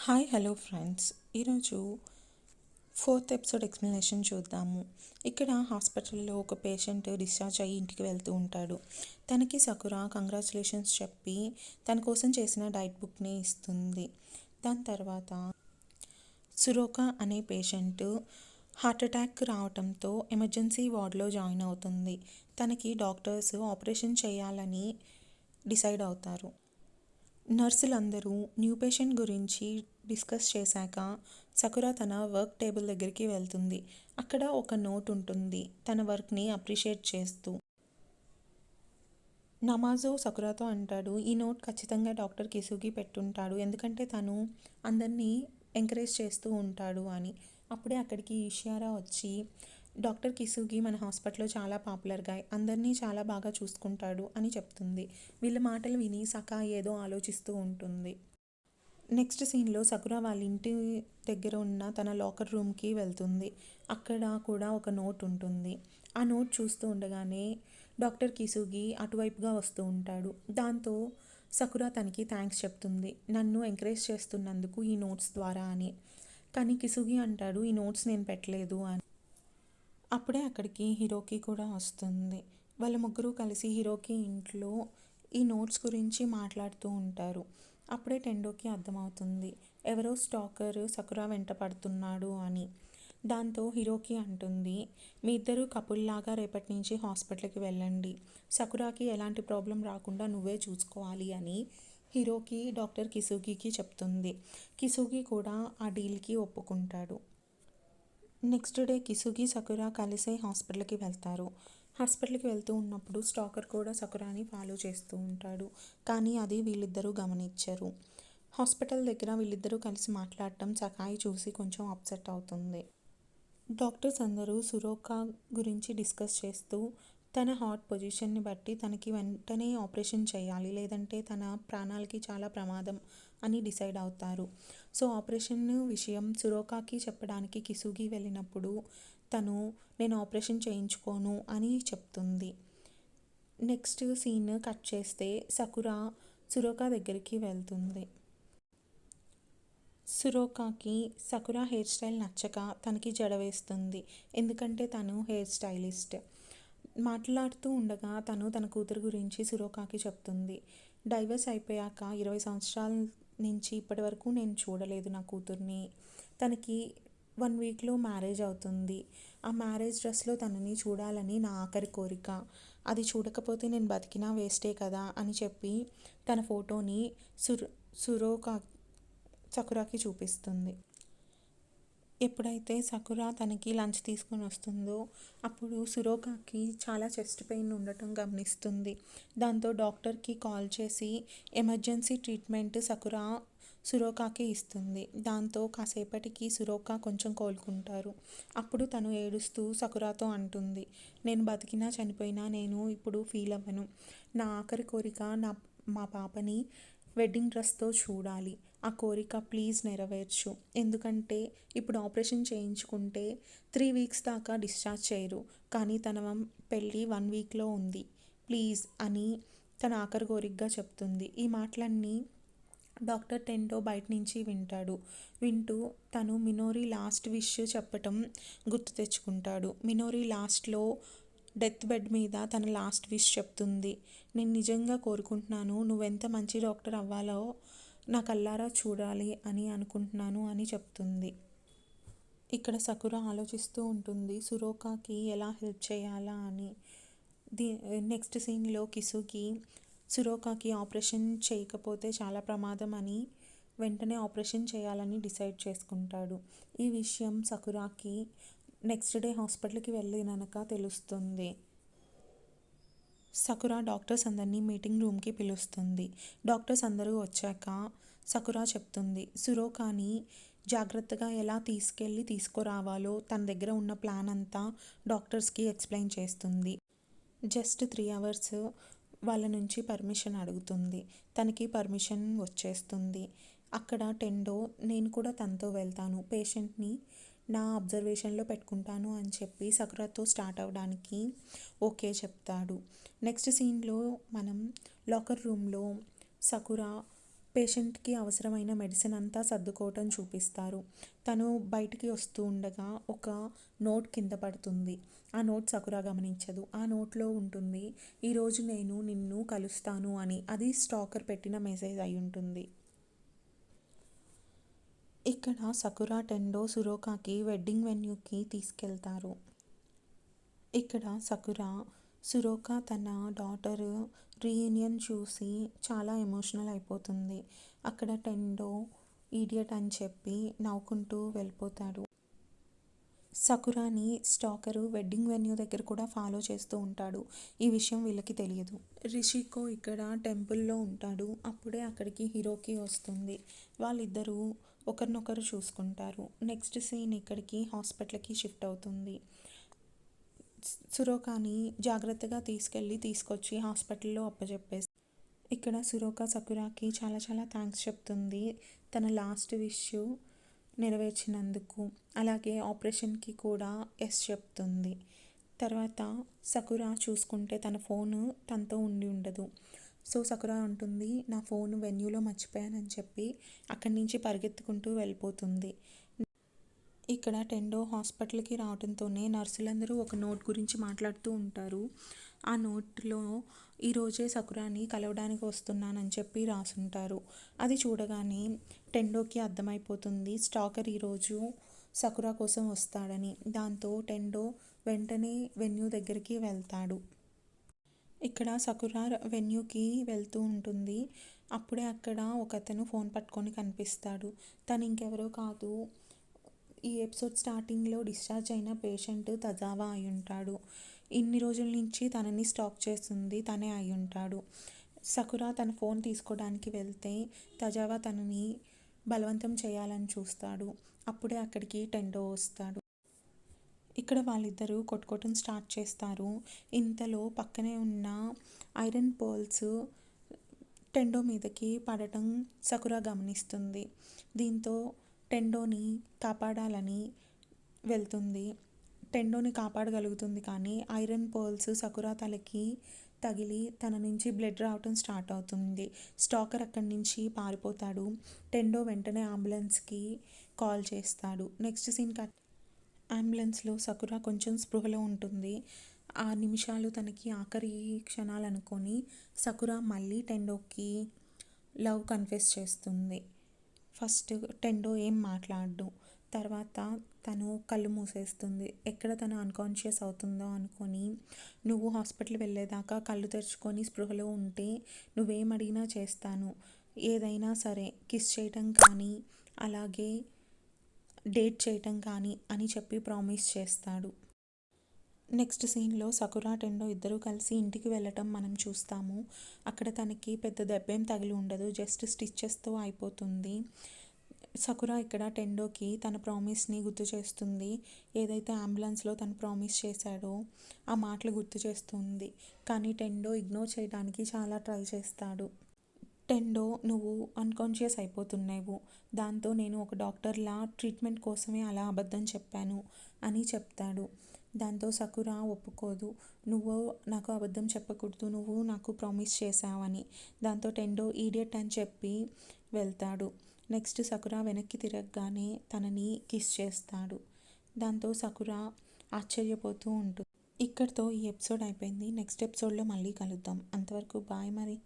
Hi hello friends, ఈరోజు fourth episode explanation చూద్దాము. ఇక్కడ హాస్పిటల్లో ఒక పేషెంట్ డిశ్చార్జ్ అయ్యి ఇంటికి వెళ్తూ ఉంటాడు. తనకి సకురా కంగ్రాచులేషన్స్ చెప్పి తన కోసం చేసిన డైట్ బుక్ని ఇస్తుంది. దాని తర్వాత సురోకా అనే పేషెంట్ హార్ట్ అటాక్ రావడంతో ఎమర్జెన్సీ వార్డులో జాయిన్ అవుతుంది. తనకి డాక్టర్స్ ఆపరేషన్ చేయాలని డిసైడ్ అవుతారు. నర్సులందరూ న్యూ పేషెంట్ గురించి డిస్కస్ చేశాక సకురా తన వర్క్ టేబుల్ దగ్గరికి వెళ్తుంది. అక్కడ ఒక నోట్ ఉంటుంది తన వర్క్ని అప్రిషియేట్ చేస్తూ. నమాజో సకురాతో అంటాడు, ఈ నోట్ ఖచ్చితంగా డాక్టర్ కిసుకి పెట్టుంటాడు, ఎందుకంటే తను అందరినీ ఎంకరేజ్ చేస్తూ ఉంటాడు అని. అప్పుడే అక్కడికి ఇషియారా వచ్చి, డాక్టర్ కిసుగి మన హాస్పిటల్లో చాలా పాపులర్గా అందరినీ చాలా బాగా చూసుకుంటాడు అని చెప్తుంది. వీళ్ళ మాటలు విని సకా ఏదో ఆలోచిస్తూ ఉంటుంది. నెక్స్ట్ సీన్లో సకురా వాళ్ళ ఇంటి దగ్గర ఉన్న తన లాకర్ రూమ్కి వెళ్తుంది. అక్కడ కూడా ఒక నోట్ ఉంటుంది. ఆ నోట్ చూస్తూ ఉండగానే డాక్టర్ కిసుగి అటువైపుగా వస్తూ ఉంటాడు. దాంతో సకురా తనకి థ్యాంక్స్ చెప్తుంది, నన్ను ఎంకరేజ్ చేస్తున్నందుకు ఈ నోట్స్ ద్వారా అని. కానీ కిసుగి అంటాడు, ఈ నోట్స్ నేను పెట్టలేదు అని. అప్పుడే అక్కడికి హిరోకి కూడా వస్తుంది. వాళ్ళ ముగ్గురు కలిసి హిరోకి ఇంట్లో ఈ నోట్స్ గురించి మాట్లాడుతూ ఉంటారు. అప్పుడే టెండోకి అర్థమవుతుంది, ఎవరో స్టాకర్ సకురా వెంట పడుతున్నాడు అని. దాంతో హిరోకి అంటుంది, మీ ఇద్దరు కపుల్లాగా రేపటి నుంచి హాస్పిటల్కి వెళ్ళండి, సకురాకి ఎలాంటి ప్రాబ్లం రాకుండా నువ్వే చూసుకోవాలి అని హిరోకి డాక్టర్ కిసుగికి చెప్తుంది. కిసుగి కూడా ఆ డీల్కి ఒప్పుకుంటాడు. నెక్స్ట్ డే కిసుగి సకురా కలిసే హాస్పిటల్కి వెళ్తారు. హాస్పిటల్కి వెళ్తూ ఉన్నప్పుడు స్టాకర్ కూడా సకురాని ఫాలో చేస్తూ ఉంటాడు. కానీ అది వీళ్ళిద్దరూ గమనించరు. హాస్పిటల్ దగ్గర వీళ్ళిద్దరూ కలిసి మాట్లాడటం సకాయి చూసి కొంచెం అప్సెట్ అవుతుంది. డాక్టర్స్ అందరూ సురోకా గురించి డిస్కస్ చేస్తూ తన హార్ట్ పొజిషన్ని బట్టి తనకి వెంటనే ఆపరేషన్ చేయాలి, లేదంటే తన ప్రాణాలకి చాలా ప్రమాదం అని డిసైడ్ అవుతారు. సో ఆపరేషన్ విషయం సురోకాకి చెప్పడానికి కిసుగి వెళ్ళినప్పుడు తను నేను ఆపరేషన్ చేయించుకోను అని చెప్తుంది. నెక్స్ట్ సీన్ కట్ చేస్తే సకురా సురోకా దగ్గరికి వెళ్తుంది. సురోకాకి సకురా హెయిర్ స్టైల్ నచ్చక తనకి జడ వేస్తుంది, ఎందుకంటే తను హెయిర్ స్టైలిస్ట్. మాట్లాడుతూ ఉండగా తను తన కూతురు గురించి సురోకాకి చెప్తుంది. డైవర్స్ అయిపోయాక 20 సంవత్సరాల నుంచి ఇప్పటి వరకు నేను చూడలేదు నా కూతుర్ని. తనకి 1 వీక్లో మ్యారేజ్ అవుతుంది. ఆ మ్యారేజ్ డ్రెస్లో తనని చూడాలని నా ఆఖరి కోరిక. అది చూడకపోతే నేను బతికినా వేస్టే కదా అని చెప్పి తన ఫోటోని సకురాకి చూపిస్తుంది. ఎప్పుడైతే సకురా తనకి లంచ్ తీసుకొని వస్తుందో అప్పుడు సురోకాకి చాలా చెస్ట్ పెయిన్ ఉండటం గమనిస్తుంది. దాంతో డాక్టర్కి కాల్ చేసి ఎమర్జెన్సీ ట్రీట్మెంట్ సురోకాకి ఇస్తుంది. దాంతో కాసేపటికి సురోకా కొంచెం కోలుకుంటారు. అప్పుడు తను ఏడుస్తూ సకురాతో అంటుంది, నేను బతికినా చనిపోయినా నేను ఇప్పుడు ఫీల్ అవ్వను. నా ఆఖరి కోరిక మా పాపని వెడ్డింగ్ డ్రెస్తో చూడాలి. ఆ కోరిక ప్లీజ్ నెరవేర్చు, ఎందుకంటే ఇప్పుడు ఆపరేషన్ చేయించుకుంటే 3 వీక్స్ దాకా డిశ్చార్జ్ చేయరు, కానీ తన పెళ్ళి 1 వీక్లో ఉంది, ప్లీజ్ అని తన ఆఖరి కోరికగా చెప్తుంది. ఈ మాటలన్నీ డాక్టర్ టెండో బయట నుంచి వింటాడు. వింటూ తను మినోరి లాస్ట్ విష్ చెప్పటం గుర్తు తెచ్చుకుంటాడు. మినోరి లాస్ట్లో డెత్ బెడ్ మీద తన లాస్ట్ విష్ చెప్తుంది, నేను నిజంగా కోరుకుంటున్నాను నువ్వెంత మంచి డాక్టర్ అవ్వాలో నా కళ్ళారా చూడాలి అని అనుకుంటున్నాను అని చెప్తుంది. ఇక్కడ సకురా ఆలోచిస్తూ ఉంటుంది సురోకాకి ఎలా హెల్ప్ చేయాలా అని. నెక్స్ట్ సీన్లో కిసుకి సురోకాకి ఆపరేషన్ చేయకపోతే చాలా ప్రమాదం అని వెంటనే ఆపరేషన్ చేయాలని డిసైడ్ చేసుకుంటాడు. ఈ విషయం సకురాకి నెక్స్ట్ డే హాస్పిటల్కి వెళ్ళినాక తెలుస్తుంది. సకురా డాక్టర్స్ అందరినీ మీటింగ్ రూమ్కి పిలుస్తుంది. డాక్టర్స్ అందరూ వచ్చాక సకురా చెప్తుంది, సురోకాని జాగ్రత్తగా ఎలా తీసుకురావాలో తన దగ్గర ఉన్న ప్లాన్ అంతా డాక్టర్స్కి ఎక్స్ప్లెయిన్ చేస్తుంది. జస్ట్ 3 అవర్స్ వాళ్ళ నుంచి పర్మిషన్ అడుగుతుంది. తనకి పర్మిషన్ వచ్చేస్తుంది. అక్కడ టెండో నేను కూడా తనతో వెళ్తాను, పేషెంట్ని నా అబ్జర్వేషన్లో పెట్టుకుంటాను అని చెప్పి సకురాతో స్టార్ట్ అవ్వడానికి ఓకే చెప్తాడు. నెక్స్ట్ సీన్లో మనం లాకర్ రూమ్లో సకురా పేషెంట్కి అవసరమైన మెడిసిన్ అంతా సర్దుకోవటం చూపిస్తారు. తను బయటికి వస్తూ ఉండగా ఒక నోట్ కింద పడుతుంది. ఆ నోట్ సకురా గమనించదు. ఆ నోట్లో ఉంటుంది, ఈరోజు నేను నిన్ను కలుస్తాను అని. అది స్టాకర్ పెట్టిన మెసేజ్ అయి ఉంటుంది. ఇక్కడ సకురా, టెండో సురోకాకి వెడ్డింగ్ వెన్యూకి తీసుకెళ్తారు. ఇక్కడ సకురా, సురోకా తన డాటర్ రీయూనియన్ చూసి చాలా ఎమోషనల్ అయిపోతుంది. అక్కడ టెండో ఈడియట్ అని చెప్పి నవ్వుకుంటూ వెళ్ళిపోతాడు. సకురాని స్టాకరు వెడ్డింగ్ వెన్యూ దగ్గర కూడా ఫాలో చేస్తూ ఉంటాడు. ఈ విషయం వీళ్ళకి తెలియదు. రిషికో ఇక్కడ టెంపుల్లో ఉంటాడు. అప్పుడే అక్కడికి హిరోకి వస్తుంది. వాళ్ళిద్దరూ ఒకరినొకరు చూసుకుంటారు. నెక్స్ట్ సీన్ ఇక్కడికి హాస్పిటల్కి షిఫ్ట్ అవుతుంది. సురోకాని జాగ్రత్తగా తీసుకొచ్చి హాస్పిటల్లో అప్పచెప్పేసి ఇక్కడ సురోకా సకురాకి చాలా చాలా థ్యాంక్స్ చెప్తుంది తన లాస్ట్ విష్ నెరవేర్చినందుకు. అలాగే ఆపరేషన్కి కూడా ఎస్ చెప్తుంది. తర్వాత సకురా చూసుకుంటే తన ఫోను తనతో ఉండి ఉండదు. సో సకురా అంటుంది, నా ఫోన్ వెన్యూలో మర్చిపోయానని చెప్పి అక్కడి నుంచి పరిగెత్తుకుంటూ వెళ్ళిపోతుంది. ఇక్కడ టెండో హాస్పిటల్కి రావడంతోనే నర్సులందరూ ఒక నోట్ గురించి మాట్లాడుతూ ఉంటారు. ఆ నోట్లో ఈరోజే సకురాని కలవడానికి వస్తున్నానని చెప్పి రాసుంటారు. అది చూడగానే టెండోకి అర్థమైపోతుంది స్టాకర్ ఈరోజు సకురా కోసం వస్తాడని. దాంతో టెండో వెంటనే వెన్యూ దగ్గరికి వెళ్తాడు. ఇక్కడ సకురా వెన్యూకి వెళ్తూ ఉంటుంది. అప్పుడే అక్కడ ఒకతను ఫోన్ పట్టుకొని కనిపిస్తాడు. తను ఇంకెవరో కాదు, ఈ ఎపిసోడ్ స్టార్టింగ్లో డిశ్చార్జ్ అయిన పేషెంట్ తజావా అయి ఉంటాడు. ఇన్ని రోజుల నుంచి తనని స్టాక్ చేస్తుంది తనే అయి ఉంటాడు. సకురా తన ఫోన్ తీసుకోవడానికి వెళ్తే తజావా తనని బలవంతం చేయాలని చూస్తాడు. అప్పుడే అక్కడికి టెండో వస్తాడు. ఇక్కడ వాళ్ళిద్దరూ కొట్టుకోవటం స్టార్ట్ చేస్తారు. ఇంతలో పక్కనే ఉన్న ఐరన్ పర్ల్స్ టెండో మీదకి పడటం సకురా గమనిస్తుంది. దీంతో టెండోని కాపాడాలని వెళ్తుంది. టెండోని కాపాడగలుగుతుంది కానీ ఐరన్ పర్ల్స్ సకురా తలకి తగిలి తన నుంచి బ్లడ్ రావటం స్టార్ట్ అవుతుంది. స్టాకర్ అక్కడి నుంచి పారిపోతాడు. టెండో వెంటనే అంబులెన్స్కి కాల్ చేస్తాడు. నెక్స్ట్ సీన్ అంబులెన్స్లో సకురా కొంచెం స్పృహలో ఉంటుంది. ఆ నిమిషాలు తనకి ఆఖరి క్షణాలు అనుకొని సకురా మళ్ళీ టెండోకి లవ్ కన్ఫెస్ చేస్తుంది. ఫస్ట్ టెండో ఏం మాట్లాడు, తర్వాత తను కళ్ళు మూసేస్తుంది. ఎక్కడ తను అన్కాన్షియస్ అవుతుందో అనుకొని, నువ్వు హాస్పిటల్ వెళ్ళేదాకా కళ్ళు తెరుచుకొని స్పృహలో ఉంటే నువ్వేం అడిగినా చేస్తాను, ఏదైనా సరే, కిస్ చేయటం కానీ అలాగే డేట్ చేయటం కానీ అని చెప్పి ప్రామిస్ చేస్తాడు. నెక్స్ట్ సీన్లో సకురా టెండో ఇద్దరూ కలిసి ఇంటికి వెళ్ళటం మనం చూస్తాము. అక్కడ తనకి పెద్ద దెబ్బేం తగిలి ఉండదు, జస్ట్ స్టిచ్చెస్తో అయిపోతుంది. సకురా ఇక్కడ టెండోకి తన ప్రామిస్ని గుర్తు చేస్తుంది. ఏదైతే అంబులెన్స్లో తను ప్రామిస్ చేశాడో ఆ మాటలు గుర్తు చేస్తుంది. కానీ టెండో ఇగ్నోర్ చేయడానికి చాలా ట్రై చేస్తాడు. టెండో, నువ్వు అన్కాన్షియస్ అయిపోతున్నావు, దాంతో నేను ఒక డాక్టర్లా ట్రీట్మెంట్ కోసమే అలా అబద్ధం చెప్పాను అని చెప్తాడు. దాంతో సకురా ఒప్పుకోదు. నువ్వు నాకు అబద్ధం చెప్పకూడదు, నువ్వు నాకు ప్రామిస్ చేశావని. దాంతో టెండో ఈడియట్ అని చెప్పి వెళ్తాడు. నెక్స్ట్ సకురా వెనక్కి తిరగగానే తనని కిస్ చేస్తాడు. దాంతో సకురా ఆశ్చర్యపోతూ ఉంటుంది. ఇక్కడితో ఈ ఎపిసోడ్ అయిపోయింది. నెక్స్ట్ ఎపిసోడ్లో మళ్ళీ కలుద్దాం. అంతవరకు బాయ్ మరి.